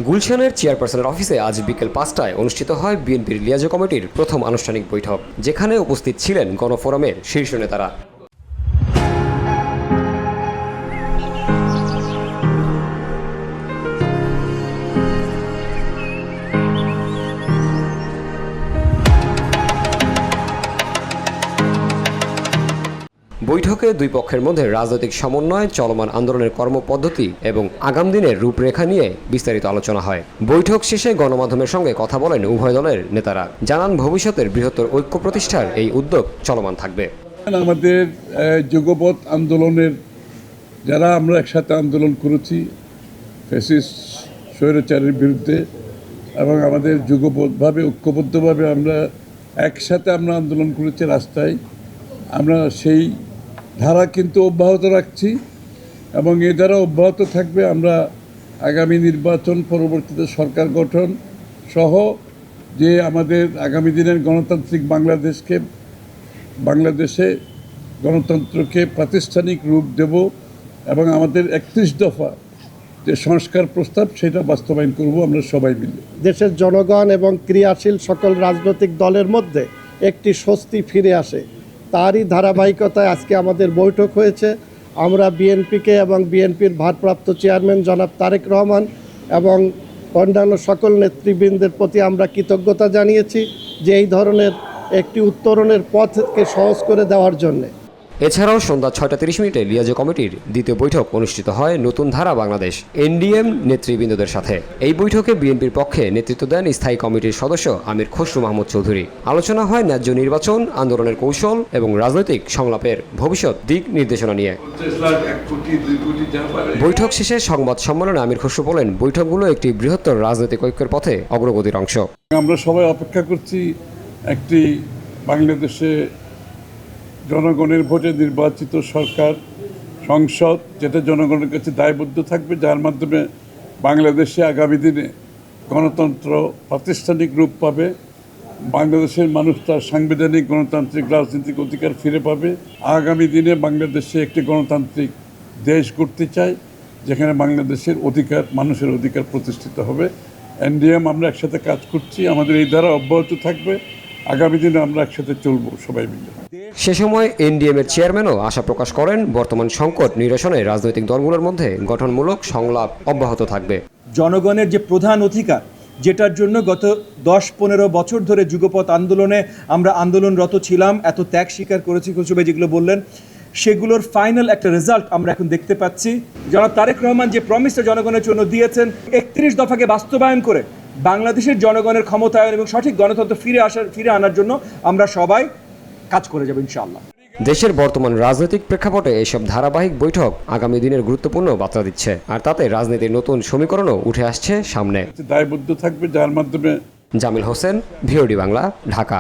গুলশানের চেয়ারপারসনের অফিসে আজ বিকেল ৫টায় অনুষ্ঠিত হয় বিএনপির লিয়াজো কমিটির প্রথম আনুষ্ঠানিক বৈঠক, যেখানে উপস্থিত ছিলেন গণফোরামের শীর্ষ নেতারা। বৈঠকে দুই পক্ষের মধ্যে রাজনৈতিক সমন্বয়, চলমান আন্দোলনের কর্মপদ্ধতি এবং আগামী দিনের রূপরেখা নিয়ে বিস্তারিত আলোচনা হয়। বৈঠক শেষে গণমাধ্যমের সঙ্গে কথা বলেন উভয় দলের নেতারা, জানান ভবিষ্যতের বৃহত্তর ঐক্য প্রতিষ্ঠার এই উদ্যোগ চলমান থাকবে। আমাদের যুগপৎ আন্দোলনের যারা আমরা একসাথে আন্দোলন করেছি ফ্যাসিস্ট স্বৈরাচারের বিরুদ্ধে, এবং আমাদের যুগপৎভাবে ঐক্যবদ্ধভাবে আমরা একসাথে আন্দোলন করেছি রাস্তায়, আমরা সেই ধারা কিন্তু অব্যাহত রাখছি এবং এই ধারা অব্যাহত থাকবে। আমরা আগামী নির্বাচন, পরবর্তীতে সরকার গঠন সহ যে আমাদের আগামী দিনের গণতান্ত্রিক বাংলাদেশে গণতন্ত্রকে প্রাতিষ্ঠানিক রূপ দেব এবং আমাদের ৩১ দফা যে সংস্কার প্রস্তাব সেটা বাস্তবায়ন করব আমরা সবাই মিলে। দেশের জনগণ এবং ক্রিয়াশীল সকল রাজনৈতিক দলের মধ্যে একটি স্বস্তি ফিরে আসে, তারই ধারাবাহিকতায় আজকে আমাদের বৈঠক হয়েছে। আমরা বিএনপিকে এবং বিএনপির ভারপ্রাপ্ত চেয়ারম্যান জনাব তারেক রহমান এবং অন্যান্য সকল নেতৃবৃন্দের প্রতি আমরা কৃতজ্ঞতা জানিয়েছি যে এই ধরনের একটি উত্তরণের পথকে সহজ করে দেওয়ার জন্যে। এছাড়াও সন্ধ্যা ৬টা ৩০ লিয়াজো কমিটির দ্বিতীয় বৈঠক অনুষ্ঠিত হয় নতুন ধারা বাংলাদেশ এনডিএম নেতৃবৃন্দদের সাথে। এই বৈঠকে বিএনপির পক্ষে নেতৃত্ব দেন স্থায়ী কমিটির সদস্য আমির খসরু মাহমুদ চৌধুরী। আলোচনা হয় ন্যায্য নির্বাচন, আন্দোলনের কৌশল এবং রাজনৈতিক সংলাপের ভবিষ্যৎ দিক নির্দেশনা নিয়ে। বৈঠক শেষে সংবাদ সম্মেলনে আমির খসরু বলেন, বৈঠকগুলো একটি বৃহত্তর রাজনৈতিক ঐক্যের পথে অগ্রগতির অংশ। আমরা সবাই অপেক্ষা করছি একটি বাংলাদেশে জনগণের ভোটে নির্বাচিত সরকার, সংসদ, যেটা জনগণের কাছে দায়বদ্ধ থাকবে, যার মাধ্যমে বাংলাদেশে আগামী দিনে গণতন্ত্র প্রাতিষ্ঠানিক রূপ পাবে, বাংলাদেশের মানুষ তার সাংবিধানিক গণতান্ত্রিক রাজনৈতিক অধিকার ফিরে পাবে। আগামী দিনে বাংলাদেশে একটি গণতান্ত্রিক দেশ গড়তে চাই, যেখানে বাংলাদেশের অধিকার, মানুষের অধিকার প্রতিষ্ঠিত হবে। এনডিএম আমরা একসাথে কাজ করছি, আমাদের এই ধারা অব্যাহত থাকবে। আগামী দিনে আমরা একসাথে চলবো সবাই মিলে। সে সময় এনডিএম এর চেয়ারম্যানও আশা প্রকাশ করেন, বর্তমান সংকট নিরসনে রাজনৈতিক দলগুলোর মধ্যে গঠনমূলক সংলাপ অব্যাহত থাকবে। জনগণের যে প্রধান অধিকার, যেটার জন্য গত ১০-১৫ বছর ধরে যুগপৎ আন্দোলনে আমরা আন্দোলনরত ছিলাম, এত ত্যাগ স্বীকার করেছি, খুশি যেগুলো বললেন, সেগুলোর ফাইনাল একটা রেজাল্ট আমরা এখন দেখতে পাচ্ছি। জনাব তারেক রহমান যে প্রমিসটা জনগণের জন্য দিয়েছেন, ৩১ দফাকে বাস্তবায়ন করে বাংলাদেশের জনগণের ক্ষমতায়ন এবং সঠিক গণতন্ত্র ফিরে আনার জন্য আমরা সবাই কাজ করে যাব ইনশাআল্লাহ। দেশের বর্তমান রাজনৈতিক প্রেক্ষাপটে এসব ধারাবাহিক বৈঠক আগামী দিনের গুরুত্বপূর্ণ বার্তা দিচ্ছে, আর তাতে রাজনীতির নতুন সমীকরণও উঠে আসছে সামনে। দায়বদ্ধ থাকবে, যার মাধ্যমে। জামিল হোসেন, ভিওডি বাংলা, ঢাকা।